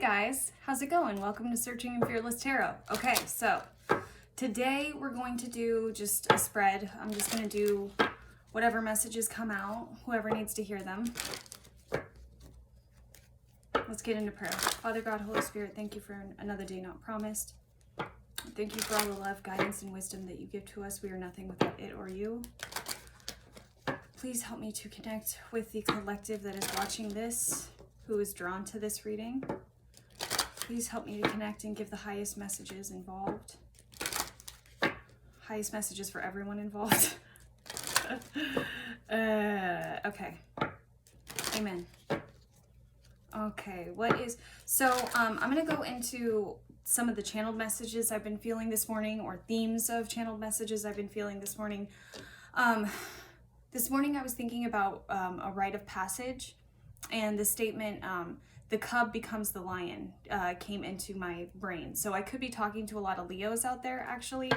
guys, how's it going? Welcome to Searching and Fearless Tarot. Okay, so today we're going to do just a spread. I'm just going to do whatever messages come out, whoever needs to hear them. Let's get into prayer. Father God, Holy Spirit, thank you for another day not promised. Thank you for all the love, guidance, and wisdom that you give to us. We are nothing without it or you. Please help me to connect with the collective that is watching this, who is drawn to this reading. Please help me to connect and give the highest messages involved. Highest messages for everyone involved. Okay. Amen. Okay, I'm going to go into some of the channeled messages I've been feeling this morning, or themes of channeled messages I've been feeling this morning. This morning I was thinking about a rite of passage, and the statement, the cub becomes the lion, came into my brain. So I could be talking to a lot of Leos out there, actually,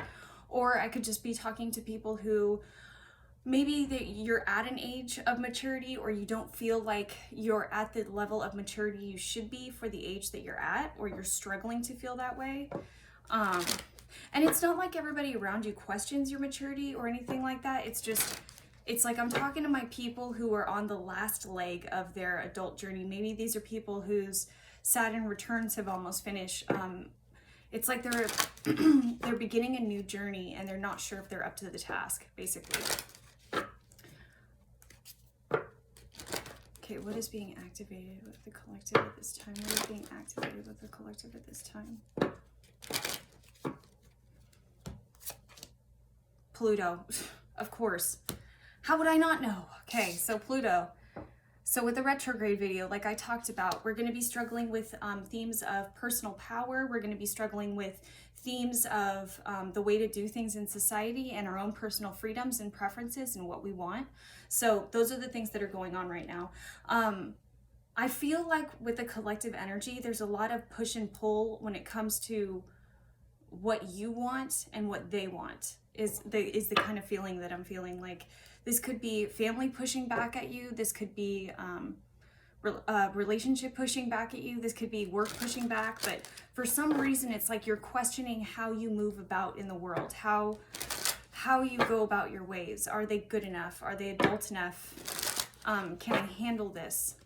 or I could just be talking to people who maybe you're at an age of maturity, or you don't feel like you're at the level of maturity you should be for the age that you're at, or you're struggling to feel that way. And it's not like everybody around you questions your maturity or anything like that. It's like I'm talking to my people who are on the last leg of their adult journey. Maybe these are people whose Saturn returns have almost finished. It's like they're beginning a new journey and they're not sure if they're up to the task, basically. Okay, what is being activated with the collective at this time? What is being activated with the collective at this time? Pluto, of course. How would I not know? Okay, so Pluto. So with the retrograde video, like I talked about, we're going to be struggling with themes of personal power. We're going to be struggling with themes of the way to do things in society and our own personal freedoms and preferences and what we want. So those are the things that are going on right now. I feel like with the collective energy, there's a lot of push and pull when it comes to what you want and what they want is the kind of feeling that I'm feeling. Like this could be family pushing back at you. This could be relationship pushing back at you. This could be work pushing back. But for some reason, it's like you're questioning how you move about in the world, how you go about your ways. Are they good enough? Are they adult enough? Can I handle this?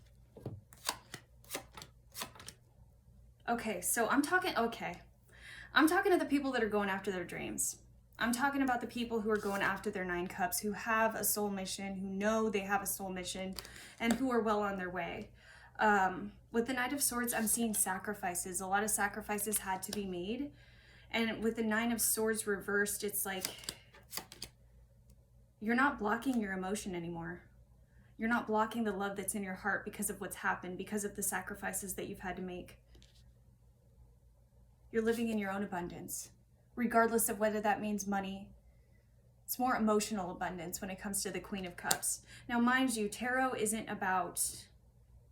Okay, so I'm talking to the people that are going after their dreams. I'm talking about the people who are going after their 9 cups, who have a soul mission, who know they have a soul mission, and who are well on their way. With the Knight of Swords, I'm seeing sacrifices. A lot of sacrifices had to be made. And with the 9 of Swords reversed, it's like you're not blocking your emotion anymore. You're not blocking the love that's in your heart because of what's happened, because of the sacrifices that you've had to make. You're living in your own abundance, regardless of whether that means money. It's more emotional abundance when it comes to the Queen of Cups. Now, mind you, tarot isn't about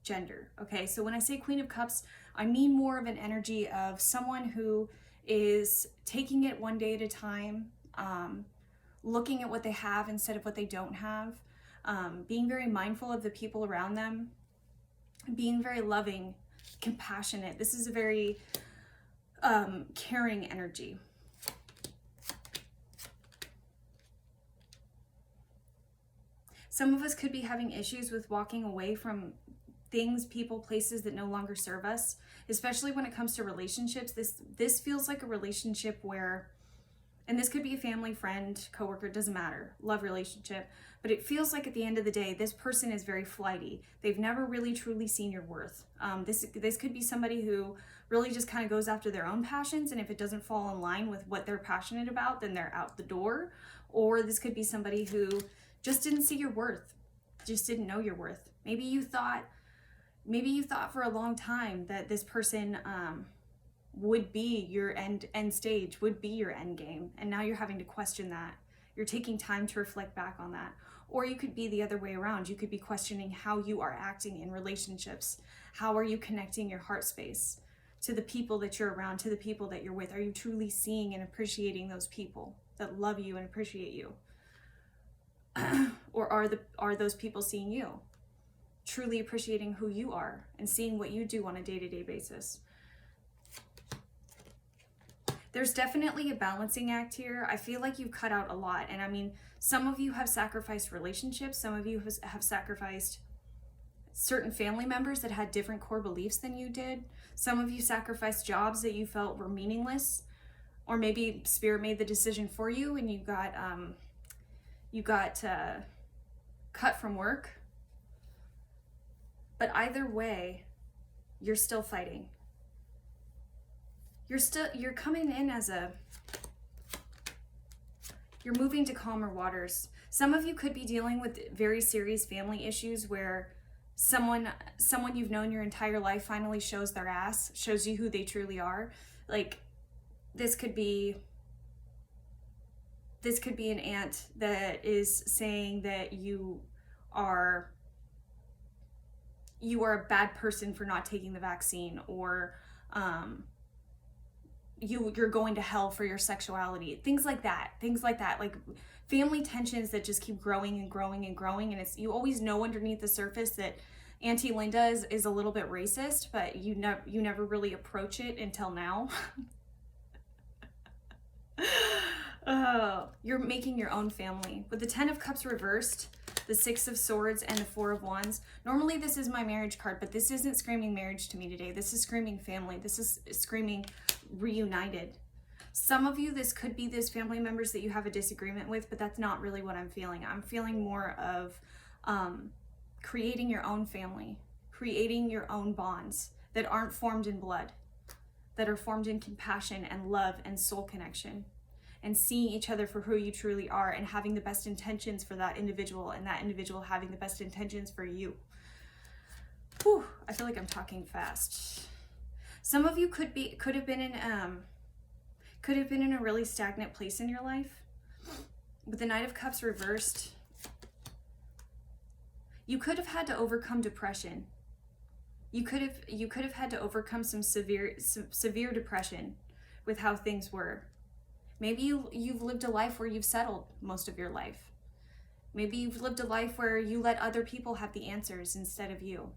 gender, okay? So when I say Queen of Cups, I mean more of an energy of someone who is taking it one day at a time, looking at what they have instead of what they don't have, being very mindful of the people around them, being very loving, compassionate. This is a very caring energy. Some of us could be having issues with walking away from things, people, places that no longer serve us, especially when it comes to relationships. This feels like a relationship where, and this could be a family, friend, coworker, doesn't matter, love relationship, but it feels like at the end of the day, this person is very flighty. They've never really truly seen your worth. This could be somebody who really just kind of goes after their own passions, and if it doesn't fall in line with what they're passionate about, then they're out the door. Or this could be somebody who just didn't see your worth, just didn't know your worth. Maybe you thought for a long time that this person would be your end stage, would be your end game, and now you're having to question that. You're taking time to reflect back on that. Or you could be the other way around. You could be questioning how you are acting in relationships. How are you connecting your heart space to the people that you're around, to the people that you're with? Are you truly seeing and appreciating those people that love you and appreciate you? Or are those people seeing you? Truly appreciating who you are and seeing what you do on a day-to-day basis. There's definitely a balancing act here. I feel like you've cut out a lot. And I mean, some of you have sacrificed relationships. Some of you have sacrificed certain family members that had different core beliefs than you did. Some of you sacrificed jobs that you felt were meaningless, or maybe Spirit made the decision for you and you got cut from work. But either way, you're still fighting. You're coming in as you're moving to calmer waters. Some of you could be dealing with very serious family issues where someone you've known your entire life finally shows their ass, shows you who they truly are. Like, this could be an aunt that is saying that you are a bad person for not taking the vaccine, or you're going to hell for your sexuality. Things like that. Like family tensions that just keep growing and growing and growing. And you always know underneath the surface that Auntie Linda is a little bit racist, but you never really approach it until now. You're making your own family. With the 10 of Cups reversed, the 6 of Swords, and the 4 of Wands. Normally this is my marriage card, but this isn't screaming marriage to me today. This is screaming family. This is screaming reunited. Some of you, this could be those family members that you have a disagreement with, but that's not really what I'm feeling. I'm feeling more of creating your own family, creating your own bonds that aren't formed in blood, that are formed in compassion and love and soul connection, and seeing each other for who you truly are and having the best intentions for that individual, and that individual having the best intentions for you. Whew, I feel like I'm talking fast. Some of you could have been in a really stagnant place in your life. With the Knight of Cups reversed, you could have had to overcome depression. You could have had to overcome some severe depression with how things were. Maybe you've lived a life where you've settled most of your life. Maybe you've lived a life where you let other people have the answers instead of you.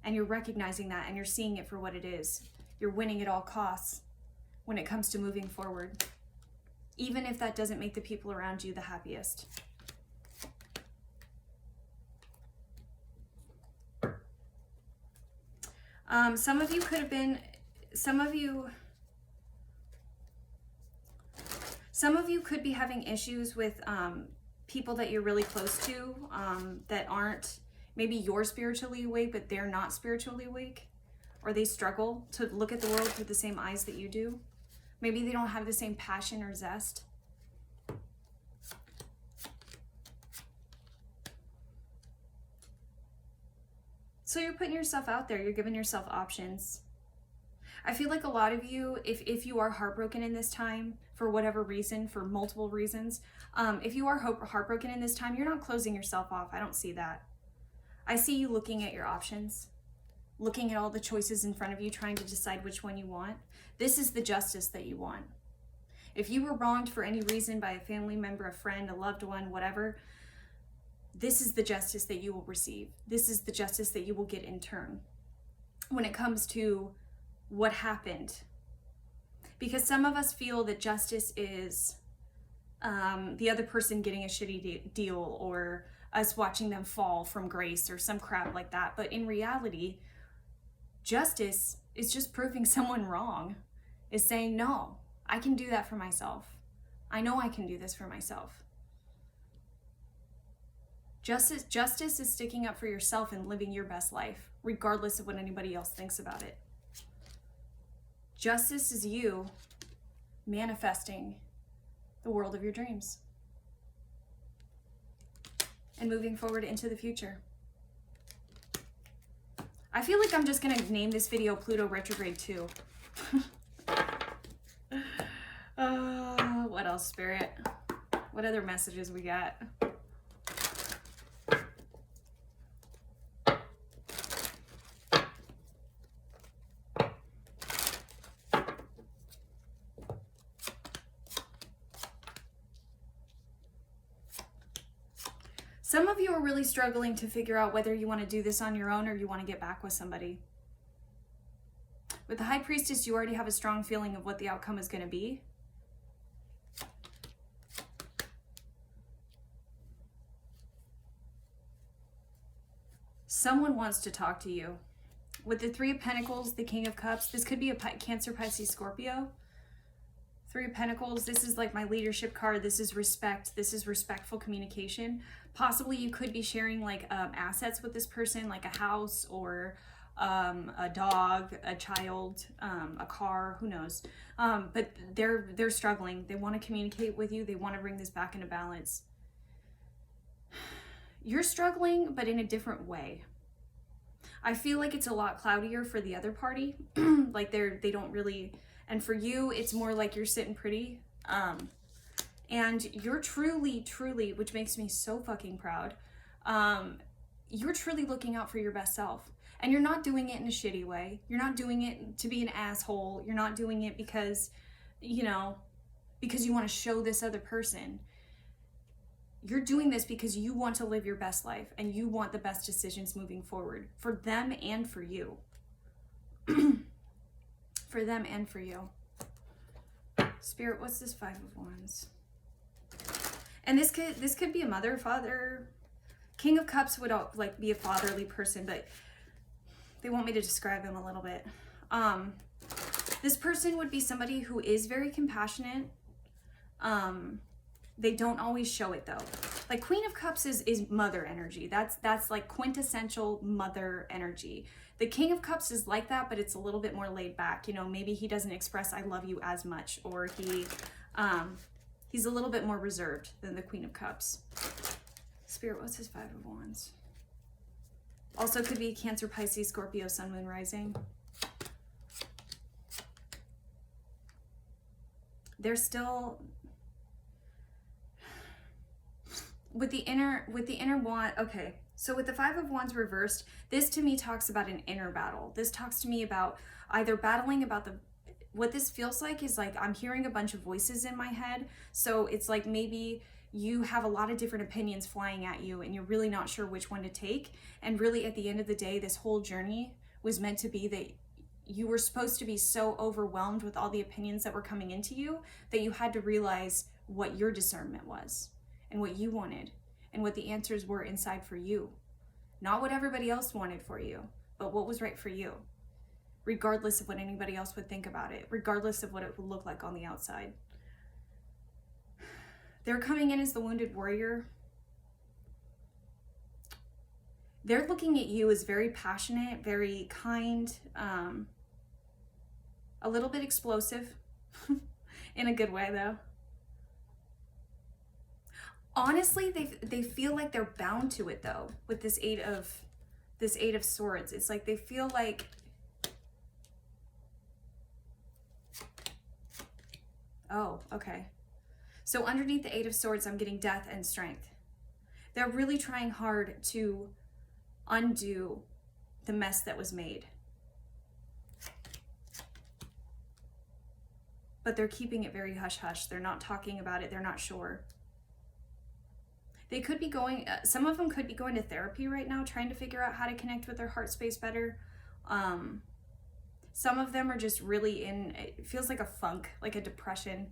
And you're recognizing that, and you're seeing it for what it is. You're winning at all costs when it comes to moving forward, even if that doesn't make the people around you the happiest. Some of you could be having issues with people that you're really close to that aren't maybe you're spiritually awake, but they're not spiritually awake, or they struggle to look at the world through the same eyes that you do. Maybe they don't have the same passion or zest. So you're putting yourself out there. You're giving yourself options. I feel like a lot of you, if you are heartbroken in this time, for whatever reason, for multiple reasons, if you are heartbroken in this time, you're not closing yourself off. I don't see that. I see you looking at your options, looking at all the choices in front of you, trying to decide which one you want. This is the justice that you want. If you were wronged for any reason by a family member, a friend, a loved one, whatever, this is the justice that you will receive. This is the justice that you will get in turn when it comes to what happened. Because some of us feel that justice is the other person getting a shitty deal, or us watching them fall from grace, or some crap like that. But in reality, justice is just proving someone wrong, is saying, no, I can do that for myself. I know I can do this for myself. Justice is sticking up for yourself and living your best life, regardless of what anybody else thinks about it. Justice is you manifesting the world of your dreams and moving forward into the future. I feel like I'm just gonna name this video Pluto Retrograde 2. What else, Spirit? What other messages we got? Some of you are really struggling to figure out whether you want to do this on your own or you want to get back with somebody. With the High Priestess, you already have a strong feeling of what the outcome is going to be. Someone wants to talk to you. With the Three of Pentacles, the King of Cups, this could be a Cancer, Pisces, Scorpio. Three of Pentacles, this is like my leadership card. This is respect. This is respectful communication. Possibly you could be sharing like assets with this person, like a house or a dog, a child, a car, who knows. But they're struggling. They want to communicate with you. They want to bring this back into balance. You're struggling, but in a different way. I feel like it's a lot cloudier for the other party. Like they don't really, and for you, it's more like you're sitting pretty. And you're truly, which makes me so fucking proud. You're truly looking out for your best self. And you're not doing it in a shitty way. You're not doing it to be an asshole. You're not doing it because, you know, because you want to show this other person. You're doing this because you want to live your best life and you want the best decisions moving forward for them and for you. For them and for you. Spirit, what's this Five of Wands? And this could be a mother, father. King of Cups would like be a fatherly person, but they want me to describe him a little bit. This person would be somebody who is very compassionate. They don't always show it though. Like Queen of Cups is mother energy. That's like quintessential mother energy. The King of Cups is like that, but it's a little bit more laid back. You know, maybe he doesn't express I love you as much, or he's a little bit more reserved than the Queen of Cups. Spirit, what's his Five of Wands? Also could be Cancer, Pisces, Scorpio, Sun, Moon, Rising. They're still with the inner wand. Okay, so with the Five of Wands reversed, this to me talks about an inner battle. This talks to me about either battling about what this feels like is like I'm hearing a bunch of voices in my head. So it's like maybe you have a lot of different opinions flying at you and you're really not sure which one to take. And really at the end of the day, this whole journey was meant to be that you were supposed to be so overwhelmed with all the opinions that were coming into you that you had to realize what your discernment was and what you wanted and what the answers were inside for you. Not what everybody else wanted for you, but what was right for you, regardless of what anybody else would think about it, regardless of what it would look like on the outside. They're coming in as the wounded warrior. They're looking at you as very passionate, very kind, a little bit explosive, in a good way though. Honestly, they feel like they're bound to it though, with this Eight of Swords. It's like they feel like, oh, okay. So underneath the Eight of Swords, I'm getting death and strength. They're really trying hard to undo the mess that was made. But they're keeping it very hush-hush. They're not talking about it. They're not sure. They could be going, some of them could be going to therapy right now, trying to figure out how to connect with their heart space better. Some of them are just really in, it feels like a funk, like a depression.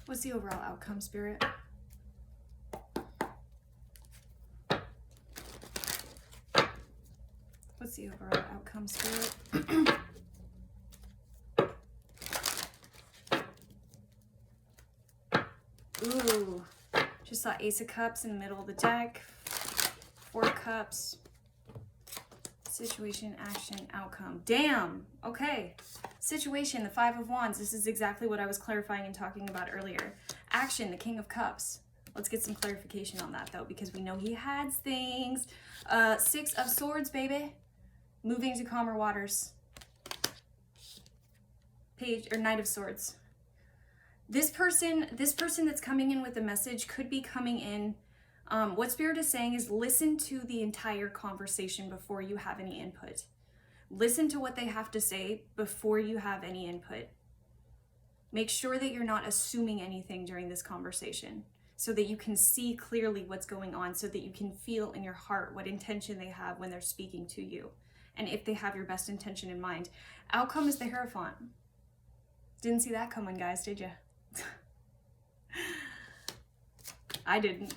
What's the overall outcome, Spirit? What's the overall outcome, Spirit? Ooh, just saw Ace of Cups in the middle of the deck. Four of Cups. Situation, action, outcome. Damn. Okay. Situation, the Five of Wands. This is exactly what I was clarifying and talking about earlier. Action, the King of Cups. Let's get some clarification on that though, because we know he hides things. Six of Swords, baby. Moving to calmer waters. Knight of Swords. This person that's coming in with the message could be coming in. What Spirit is saying is listen to the entire conversation before you have any input. Listen to what they have to say before you have any input. Make sure that you're not assuming anything during this conversation. so that you can see clearly what's going on, so that you can feel in your heart what intention they have when they're speaking to you, and if they have your best intention in mind. Outcome is the Hierophant. Didn't see that coming, guys, did you? I didn't.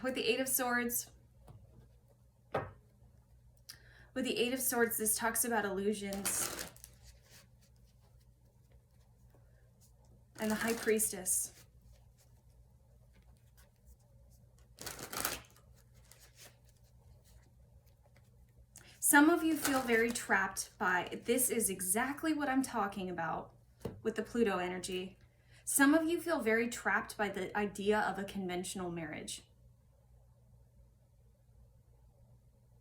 With the Eight of Swords, this talks about illusions. And the High Priestess. Some of you feel very trapped by, this is exactly what I'm talking about with the Pluto energy. Some of you feel very trapped by the idea of a conventional marriage.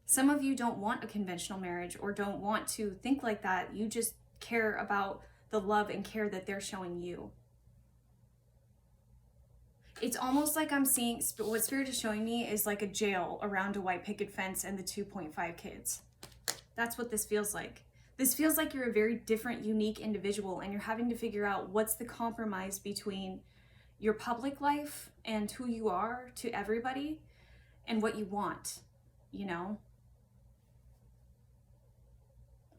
Some of you don't want a conventional marriage or don't want to think like that. You just care about the love and care that they're showing you. It's almost like I'm seeing, what Spirit is showing me is like a jail around a white picket fence and the 2.5 kids. That's what this feels like. This feels like you're a very different, unique individual, and you're having to figure out what's the compromise between your public life and who you are to everybody and what you want, you know?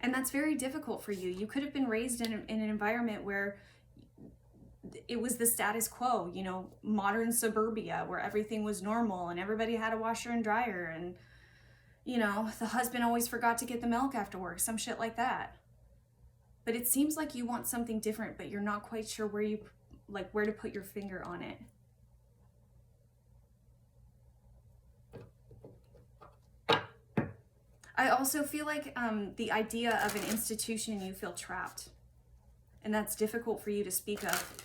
And that's very difficult for you. You could have been raised in an environment where it was the status quo, you know, modern suburbia, where everything was normal and everybody had a washer and dryer, and, you know, the husband always forgot to get the milk after work, some shit like that. But it seems like you want something different, but you're not quite sure where to put your finger on it. I also feel like the idea of an institution, you feel trapped. And that's difficult for you to speak of.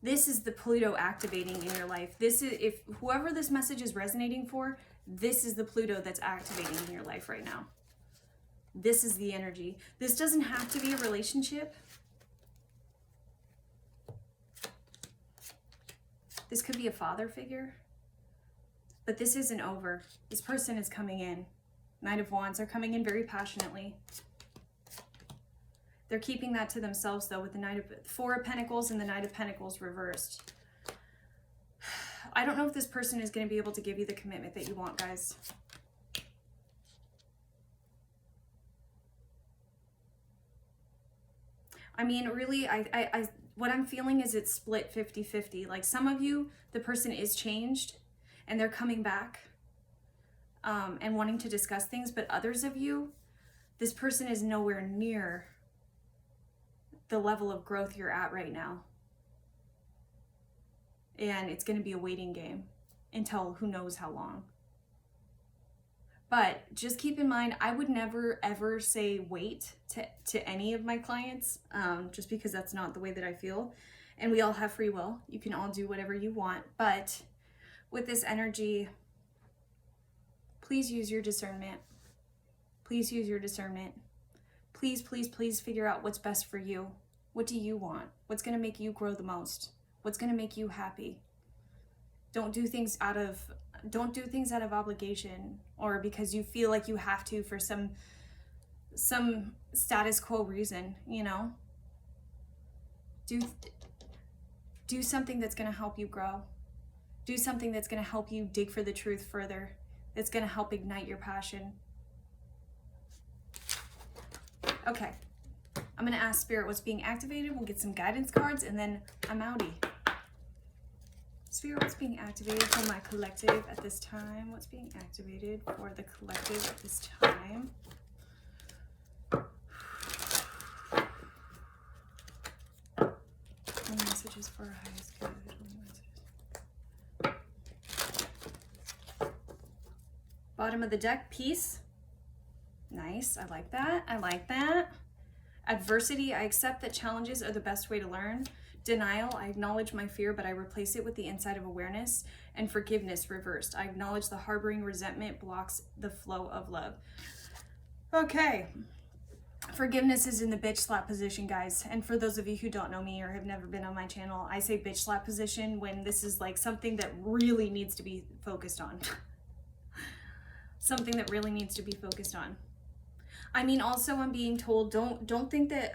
This is the Pluto activating in your life. This is, if whoever this message is resonating for, this is the Pluto that's activating in your life right now. This is the energy. This doesn't have to be a relationship. This could be a father figure. But this isn't over. This person is coming in. Knight of Wands are coming in very passionately. They're keeping that to themselves, though, with the Four of Pentacles and the Knight of Pentacles reversed. I don't know if this person is going to be able to give you the commitment that you want, guys. I mean, really, what I'm feeling is it's split 50-50. Like, some of you, the person is changed and they're coming back and wanting to discuss things. But others of you, this person is nowhere near the level of growth you're at right now. And it's going to be a waiting game until who knows how long. But just keep in mind, I would never ever say wait to any of my clients, just because that's not the way that I feel. And we all have free will. You can all do whatever you want. But with this energy, please use your discernment. Please use your discernment. Please, please, please figure out what's best for you. What do you want? What's going to make you grow the most? What's going to make you happy? Don't do things out of obligation, or because you feel like you have to for some status quo reason, you know? Do something that's going to help you grow. Do something that's going to help you dig for the truth further. That's going to help ignite your passion. Okay. I'm going to ask Spirit what's being activated. We'll get some guidance cards, and then I'm outie. Spirit, what's being activated for my collective at this time? What's being activated for the collective at this time? Only messages for our highest good. Only messages. Bottom of the deck, peace. Nice. I like that. I like that. Adversity, I accept that challenges are the best way to learn. Denial, I acknowledge my fear, but I replace it with the insight of awareness. And forgiveness, reversed. I acknowledge the harboring resentment blocks the flow of love. Okay. Forgiveness is in the bitch slap position, guys. And for those of you who don't know me or have never been on my channel, I say bitch slap position when this is like something that really needs to be focused on. Something that really needs to be focused on. I mean, also I'm being told, don't think that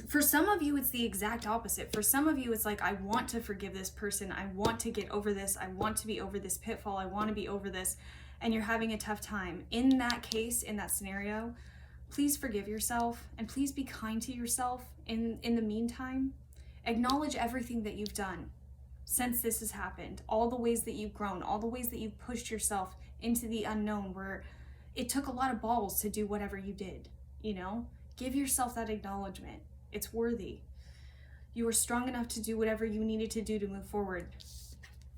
For some of you, it's the exact opposite. For some of you, it's like, I want to forgive this person. I want to get over this. I want to be over this pitfall. I want to be over this. And you're having a tough time. In that case, in that scenario, please forgive yourself and please be kind to yourself in the meantime. Acknowledge everything that you've done since this has happened. All the ways that you've grown, all the ways that you've pushed yourself into the unknown, where it took a lot of balls to do whatever you did, you know? Give yourself that acknowledgement. It's worthy. You were strong enough to do whatever you needed to do to move forward.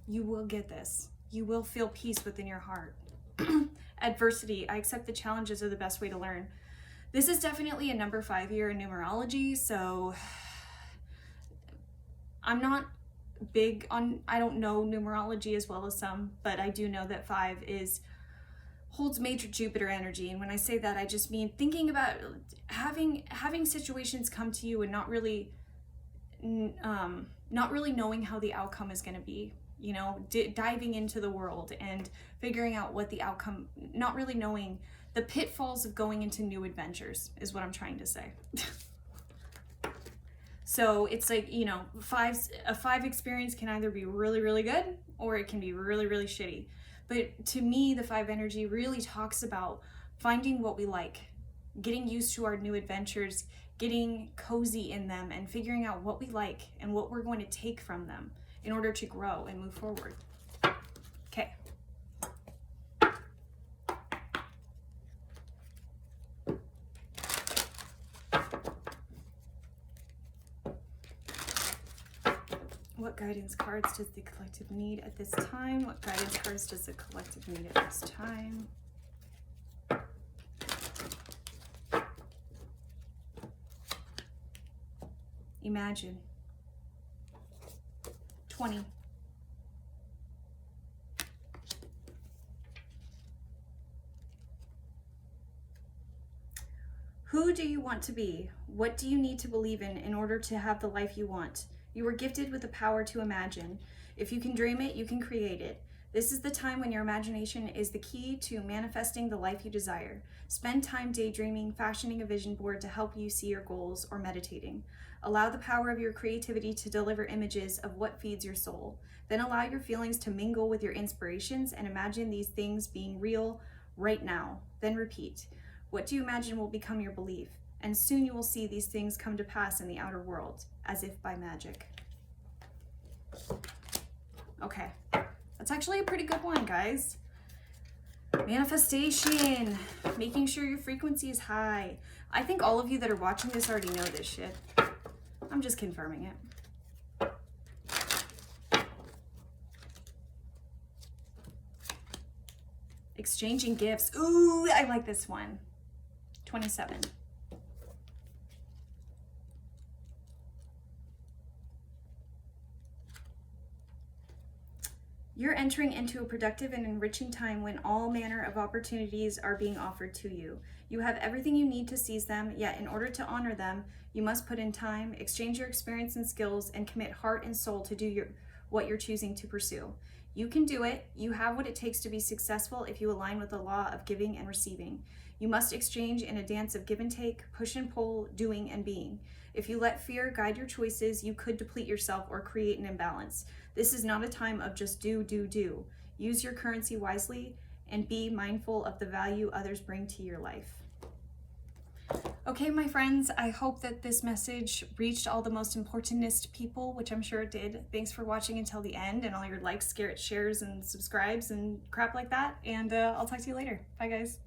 You will get this. You will feel peace within your heart. Adversity. I accept the challenges are the best way to learn. This is definitely a number 5 year in numerology, so I'm not big on, I don't know numerology as well as some, but I do know that 5 holds major Jupiter energy. And when I say that, I just mean thinking about having situations come to you and not really knowing how the outcome is going to be, you know, diving into the world and figuring out what the outcome, not really knowing the pitfalls of going into new adventures is what I'm trying to say. So it's like, you know, a 5 experience can either be really, really good or it can be really, really shitty. But to me, the 5 energy really talks about finding what we like, getting used to our new adventures, getting cozy in them, and figuring out what we like and what we're going to take from them in order to grow and move forward. Okay. What guidance cards does the collective need at this time? What guidance cards does the collective need at this time? Imagine. 20. Who do you want to be? What do you need to believe in order to have the life you want? You were gifted with the power to imagine. If you can dream it, you can create it. This is the time when your imagination is the key to manifesting the life you desire. Spend time daydreaming, fashioning a vision board to help you see your goals, or meditating. Allow the power of your creativity to deliver images of what feeds your soul. Then allow your feelings to mingle with your inspirations and imagine these things being real right now. Then repeat. What do you imagine will become your belief? And soon you will see these things come to pass in the outer world, as if by magic. Okay, that's actually a pretty good one, guys. Manifestation, making sure your frequency is high. I think all of you that are watching this already know this shit. I'm just confirming it. Exchanging gifts. Ooh, I like this one. 27. You're entering into a productive and enriching time when all manner of opportunities are being offered to you. You have everything you need to seize them, yet in order to honor them, you must put in time, exchange your experience and skills, and commit heart and soul to do what you're choosing to pursue. You can do it. You have what it takes to be successful if you align with the law of giving and receiving. You must exchange in a dance of give and take, push and pull, doing and being. If you let fear guide your choices, you could deplete yourself or create an imbalance. This is not a time of just do. Use your currency wisely and be mindful of the value others bring to your life. Okay, my friends, I hope that this message reached all the most importantest people, which I'm sure it did. Thanks for watching until the end and all your likes, shares, and subscribes and crap like that. And I'll talk to you later. Bye, guys.